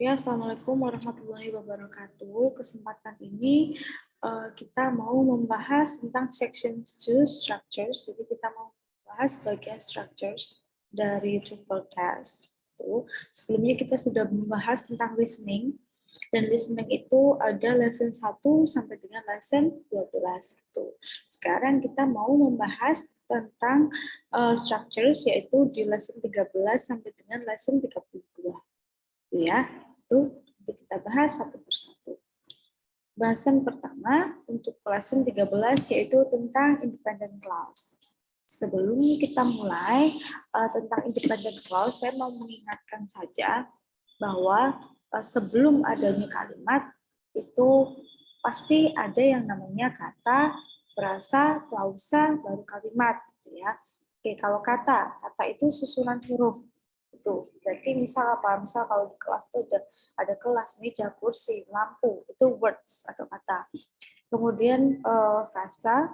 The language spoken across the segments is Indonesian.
Ya, Assalamualaikum warahmatullahi wabarakatuh. Kesempatan ini kita mau membahas tentang section 2 structures. Jadi kita mau membahas bagian structures dari triple test. Sebelumnya kita sudah membahas tentang listening. Dan listening itu ada lesson 1 sampai dengan lesson 12. Sekarang kita mau membahas tentang structures, yaitu di lesson 13 sampai dengan lesson 32. Ya, itu kita bahas satu persatu. Bahasan pertama untuk lesson 13 yaitu tentang independent clause. Sebelum kita mulai tentang independent clause, saya mau mengingatkan saja bahwa sebelum adanya kalimat itu pasti ada yang namanya kata, frasa, klausa, baru kalimat, gitu ya. Oke, kalau kata itu susunan huruf. Itu berarti misal apa? Misal kalau di kelas itu ada kelas, meja, kursi, lampu, itu words atau kata. Kemudian frasa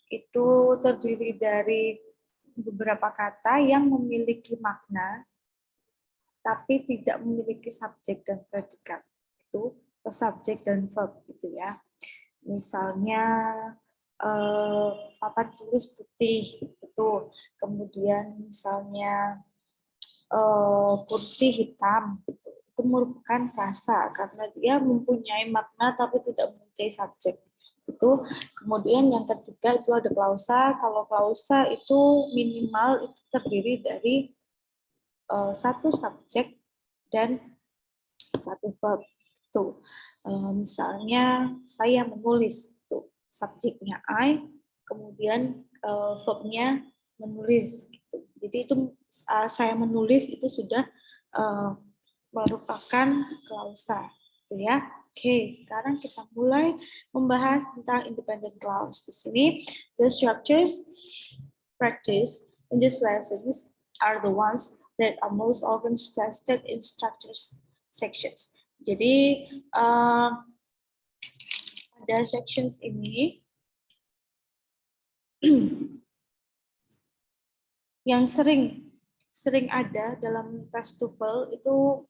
itu terdiri dari beberapa kata yang memiliki makna tapi tidak memiliki subjek dan predikat. Itu subjek dan verb gitu ya. Misalnya papan tulis putih itu, kemudian misalnya kursi hitam itu merupakan frasa karena dia mempunyai makna tapi tidak mempunyai subjek. Itu kemudian yang ketiga itu ada klausa. Kalau klausa itu minimal itu terdiri dari satu subjek dan satu verb. Itu misalnya saya menulis, itu subjeknya I, kemudian verbnya menulis gitu. Jadi itu saya menulis itu sudah merupakan klausa gitu ya. Oke, sekarang kita mulai membahas tentang independent clause. Di sini the structures practiced in these lessons are the ones that are most often tested in structures sections. Jadi ada sections ini yang sering ada dalam tes TOEFL itu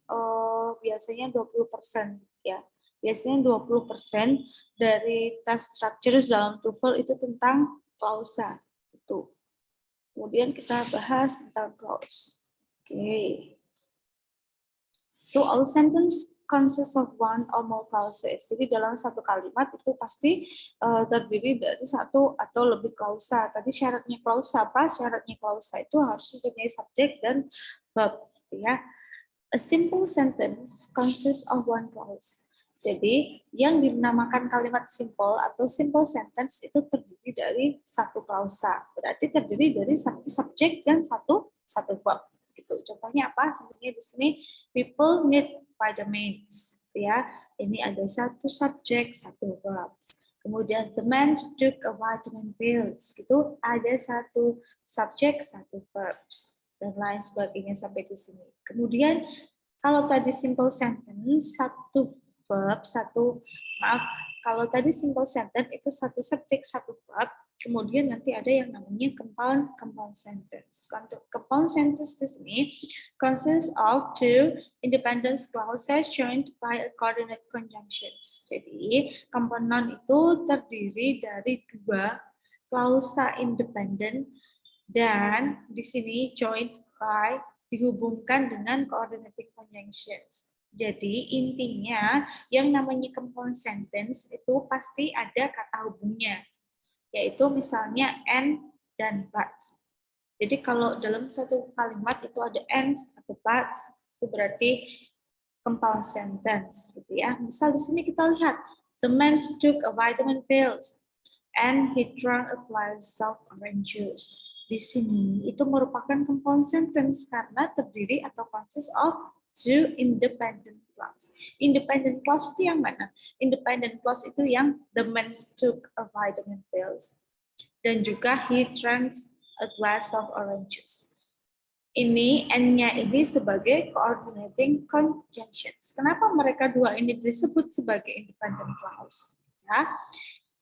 biasanya 20% ya. Biasanya 20% dari tes structures dalam TOEFL itu tentang klausa itu. Kemudian kita bahas tentang clause. Oke. To all sentence consists of one or more clauses. Jadi dalam satu kalimat itu pasti terdiri dari satu atau lebih klausa. Tadi syaratnya klausa apa? Syaratnya klausa itu harus mempunyai subjek dan verb, gitu ya. A simple sentence consists of one clause. Jadi yang dinamakan kalimat simple atau simple sentence itu terdiri dari satu klausa. Berarti terdiri dari satu subjek dan satu verb. Gitu. Contohnya apa? Contohnya di sini people need vitamins. Ya, ini ada satu subjek, satu verb. Kemudian the man took a vitamin pills. Gitu, ada satu subjek, satu verb dan lain sebagainya sampai di sini. Kemudian kalau tadi simple sentence satu verb, kalau tadi simple sentence itu satu subjek, satu verb, kemudian nanti ada yang namanya compound sentence. Compound sentence di sini consists of two independent clauses joined by a coordinate conjunctions. Jadi komponen itu terdiri dari dua klausa independen dan di sini joined by dihubungkan dengan coordinating conjunctions. Jadi intinya yang namanya compound sentence itu pasti ada kata hubungnya, yaitu misalnya and dan but. Jadi kalau dalam satu kalimat itu ada and atau but, itu berarti compound sentence, gitu ya. Misal di sini kita lihat, the man took a vitamin pills and he drank a glass of orange juice. Di sini itu merupakan compound sentence karena terdiri atau consists of two independent clause. Independent clause itu yang mana? Independent clause itu yang the man took a vitamin pills dan juga he drank a glass of orange juice. Ini N-nya ini sebagai coordinating conjunctions. Kenapa mereka dua ini disebut sebagai independent clause? Ya,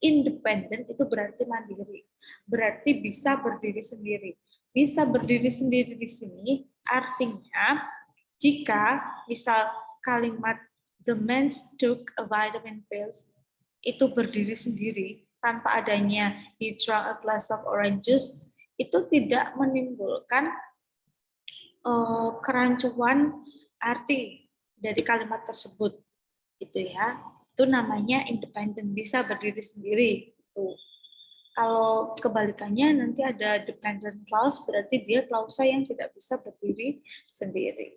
independent itu berarti mandiri, berarti bisa berdiri sendiri. Bisa berdiri sendiri di sini artinya jika misal kalimat the man took a vitamin pills itu berdiri sendiri tanpa adanya he drank a glass of orange juice, itu tidak menimbulkan kerancuan arti dari kalimat tersebut, gitu ya. Itu namanya independen, bisa berdiri sendiri. Itu. Kalau kebalikannya nanti ada dependent clause, berarti dia klausa yang tidak bisa berdiri sendiri.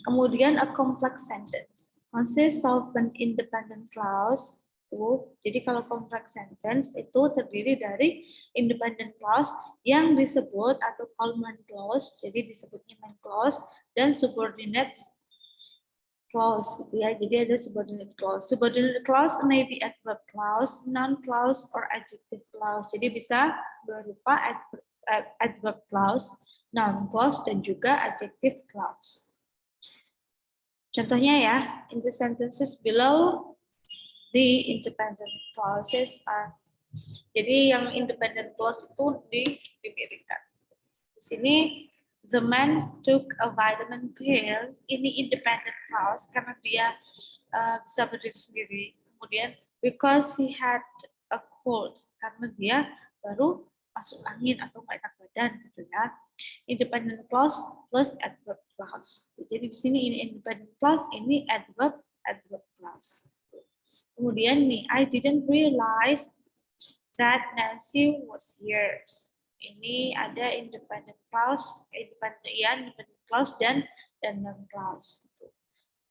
Kemudian a complex sentence consists of an independent clause. Jadi kalau complex sentence itu terdiri dari independent clause yang disebut atau called main clause, jadi disebutnya main clause, dan subordinate clause, gitu ya. Jadi ada subordinate clause. Subordinate clause may be adverb clause, noun clause, or adjective clause. Jadi bisa berupa adverb clause, noun clause, dan juga adjective clause. Contohnya ya, in the sentences below, the independent clauses are. Jadi yang independent clause itu diberikan. Di sini, the man took a vitamin pill. Ini independent clause karena dia bisa berdiri sendiri. Kemudian, because he had a cold, karena dia baru masuk angin atau nggak enak badan, gitu ya. Independent clause plus adverb clause. Jadi di sini ini independent clause, ini adverb clause. Kemudian nih, I didn't realize that Nancy was here. Ini ada independent clause, independent clause dan non clause.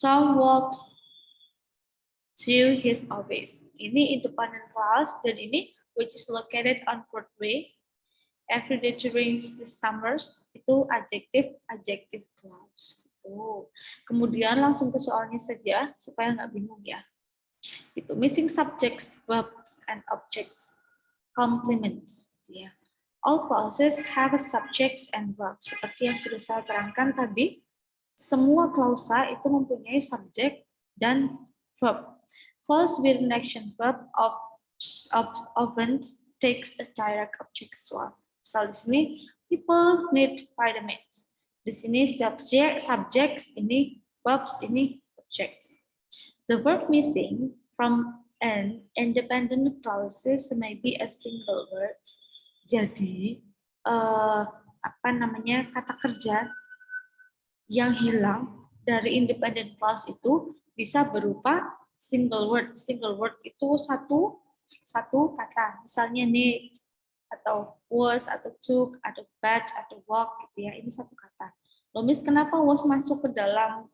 Tom walks to his office. Ini independent clause dan ini which is located on Broadway. Every day during the summers itu adjective clause. Kemudian langsung ke soalnya saja supaya nggak bingung ya. Itu missing subjects, verbs, and objects, complements. Ya. All clauses have a subjects and verbs. Seperti yang sudah saya terangkan tadi, semua klausa itu mempunyai subjek dan verb. Clause with an action verb often takes a direct object as well. So di sini people need vitamins. Di sini subjects, ini verbs, ini objects. The verb missing from an independent clauses may be a single word. Jadi kata kerja yang hilang dari independent clause itu bisa berupa single word. Single word itu satu kata. Misalnya need, atau was, atau took, atau bad, atau walk, gitu ya. Ini satu kata. Lomis, kenapa was masuk ke dalam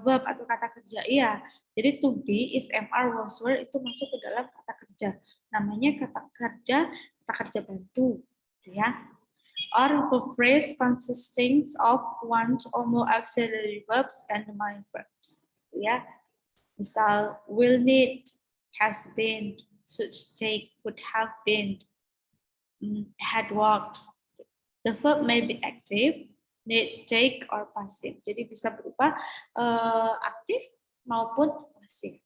verb atau kata kerja? Iya, jadi to be, is, MR, was, were itu masuk ke dalam kata kerja. Namanya kata kerja bantu, gitu ya. Or a phrase consisting of one or more auxiliary verbs and main verbs, gitu ya. Misal, will need, has been, should take, would have been, had walked. The verb may be active, needs, take, or passive. Jadi bisa berupa aktif maupun pasif.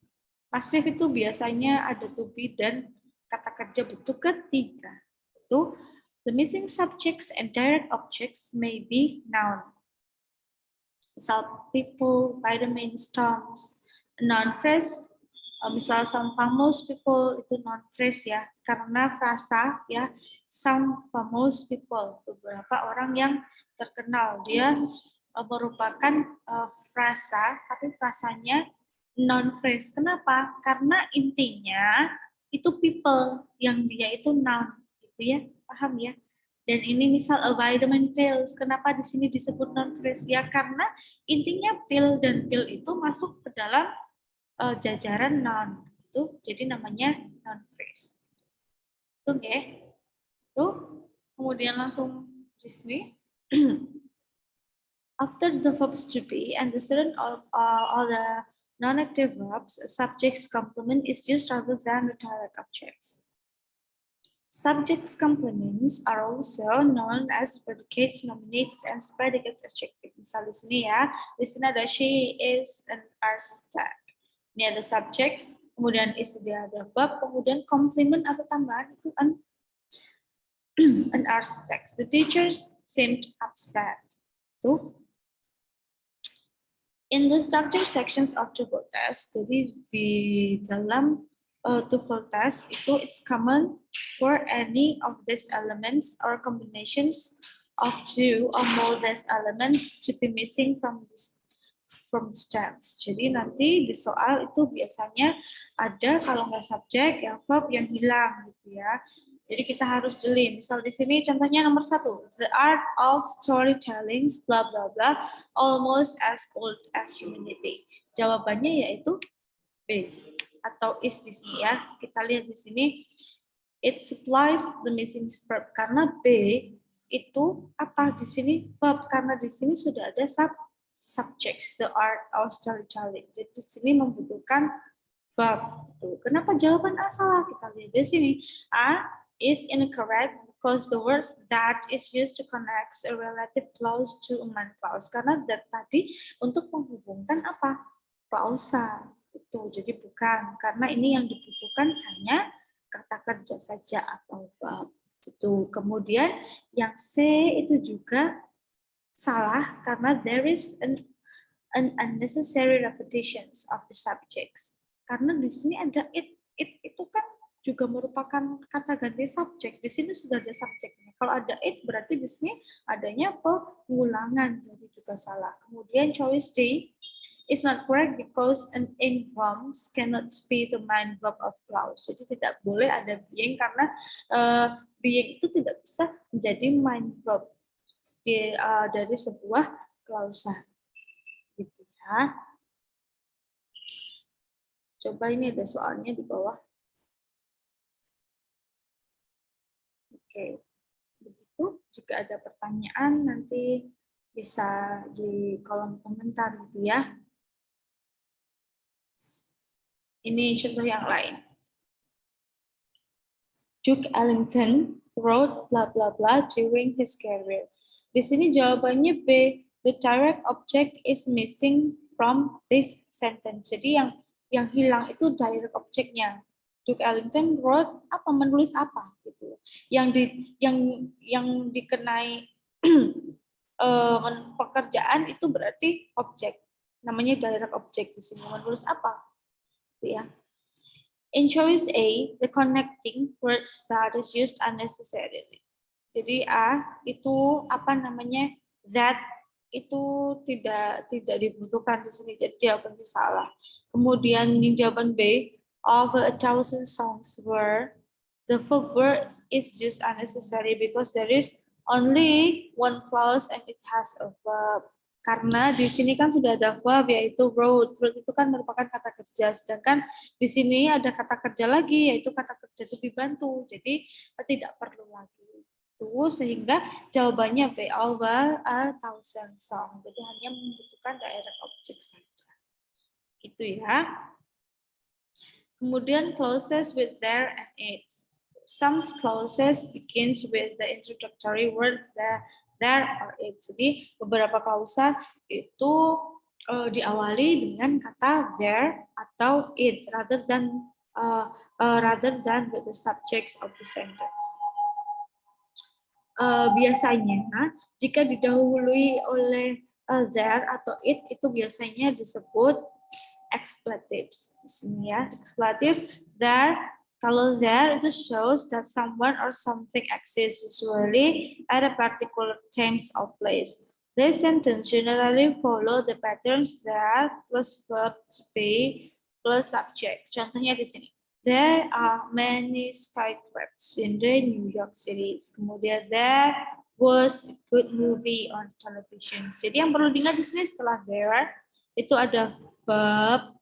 Pasif itu biasanya ada to be dan kata kerja bentuk ketiga. Itu the missing subjects and direct objects may be noun. Misal people, vitamins, storms. Noun phrase, misal some famous people itu noun phrase ya, karena frasa ya, some famous people, beberapa orang yang terkenal, dia merupakan frasa, tapi frasanya noun phrase. Kenapa? Karena intinya itu people, yang dia itu noun, gitu ya, paham ya? Dan ini misal a vitamin pills, kenapa di sini disebut noun phrase ya? Karena intinya pill dan pill itu masuk ke dalam jajaran noun itu, jadi namanya noun phrase. Itu ya. Tuh, kemudian langsung di sini. After the verbs to be and the student all the non-active verbs, subject's complement is used rather than the direct objects. Subject's complements are also known as predicates, nominates, and predicates adjective. Misal di sini ya, di sini ada she is an architect. Ini ada subject, kemudian is dia ada verb, kemudian complement atau tambahan itu an architect. The teachers seemed upset. Tuh. In the structure sections of tuple test, jadi di dalam tuple test itu it's common for any of these elements or combinations of two or more these elements to be missing from the stems. Jadi nanti di soal itu biasanya ada kalau nggak subjek yang verb yang hilang gitu ya. Jadi kita harus jeli. Misal di sini contohnya nomor 1, the art of storytelling, bla bla bla, almost as old as humanity. Jawabannya yaitu B atau is di sini ya. Kita lihat di sini, it supplies the missing verb karena B itu apa di sini verb karena di sini sudah ada subjects, the art of storytelling. Jadi di sini membutuhkan verb. Kenapa jawaban A salah? Kita lihat di sini. A is incorrect because the words that is used to connect a relative clause to a main clause. Karena that tadi untuk menghubungkan apa? Klausa. Itu. Jadi bukan. Karena ini yang dibutuhkan hanya kata kerja saja atau verb. Itu. Kemudian yang C itu juga salah karena there is an unnecessary repetitions of the subjects. Karena di sini ada it itu kan juga merupakan kata ganti subjek. Di sini sudah ada subjeknya. Kalau ada it berarti di sini adanya pengulangan, jadi juga salah. Kemudian choice D is not correct because an ing forms cannot be the main verb of clause. Jadi tidak boleh ada being karena being itu tidak bisa menjadi main verb dari sebuah klausa. Gitu ya. Coba ini ada soalnya di bawah. Oke, begitu. Jika ada pertanyaan nanti bisa di kolom komentar gitu ya. Ini contoh yang lain. Duke Ellington wrote bla bla bla during his career. Di sini jawabannya B. The direct object is missing from this sentence. Jadi yang hilang itu direct objectnya. Duke Ellington wrote apa, menulis apa gitu. Yang dikenai pekerjaan itu berarti objek. Namanya direct object di sini, menulis apa? Gitu ya. In choice A, the connecting word that is used unnecessarily. Jadi A itu apa namanya, that itu tidak dibutuhkan di sini, jadi jawabannya salah. Kemudian yang jawaban B, over 1,000 songs were, the verb word is just unnecessary because there is only one clause and it has a verb. Karena di sini kan sudah ada verb yaitu wrote. Wrote itu kan merupakan kata kerja, sedangkan di sini ada kata kerja lagi yaitu kata kerja to be bantu. Jadi tidak perlu lagi. Itu sehingga jawabannya B, over 1,000 song. Jadi hanya membutuhkan direct object saja. Gitu ya. Kemudian clauses with there and its. Some clauses begins with the introductory word there or it. Jadi beberapa klausa itu diawali dengan kata there atau it rather than with the subjects of the sentence. Biasanya jika didahului oleh there atau it itu biasanya disebut expletives. Di sini ya, expletive there. Kalau there itu shows that someone or something exists usually at a particular time or place. This sentence generally follow the patterns there plus verb to be plus subject. Contohnya di sini. There are many skyscrapers in the New York City. Kemudian there was a good movie on television. Jadi yang perlu diingat di sini setelah there itu ada verb,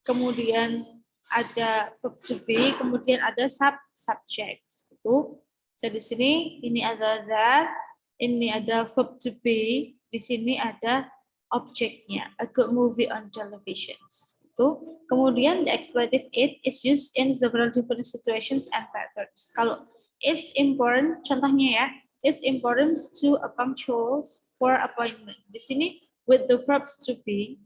kemudian ada verb to be, kemudian ada subject. Itu. Jadi di sini ini ada that, ini ada verb to be, di sini ada objeknya, a good movie on television. Itu. Kemudian the expletive it is used in several different situations and patterns. Kalau it's important, contohnya ya, it's important to a punctual for appointment. Di sini with the verbs to be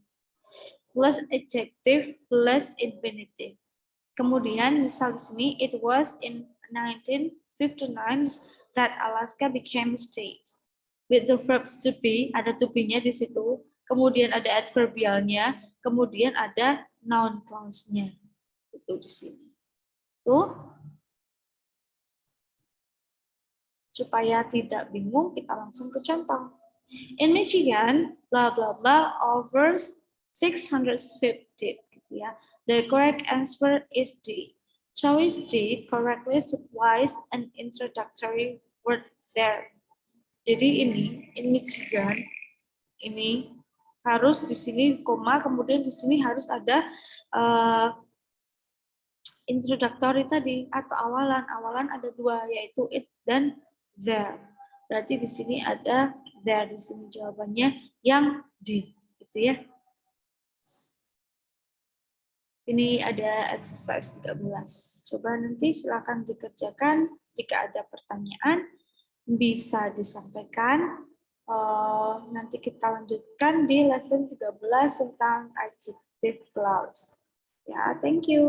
plus adjective plus infinitive. Kemudian misal di sini it was in 1959 that Alaska became a state. With the verbs to be, ada to be-nya di situ. kemudian ada adverbialnya, kemudian ada noun clause-nya. Itu di sini. Tuh. Supaya tidak bingung, kita langsung ke contoh. In Michigan, blah blah blah over 650. Gitu ya. The correct answer is D. Choice D correctly supplies an introductory word there. Jadi ini in Michigan ini harus di sini koma, kemudian di sini harus ada introductory tadi atau awalan. Awalan ada dua, yaitu it dan there. Berarti di sini ada there, di sini jawabannya yang D, gitu ya. Ini ada exercise 13. Coba nanti silakan dikerjakan. Jika ada pertanyaan bisa disampaikan. Nanti kita lanjutkan di lesson 13 tentang adjective clause. Ya, thank you.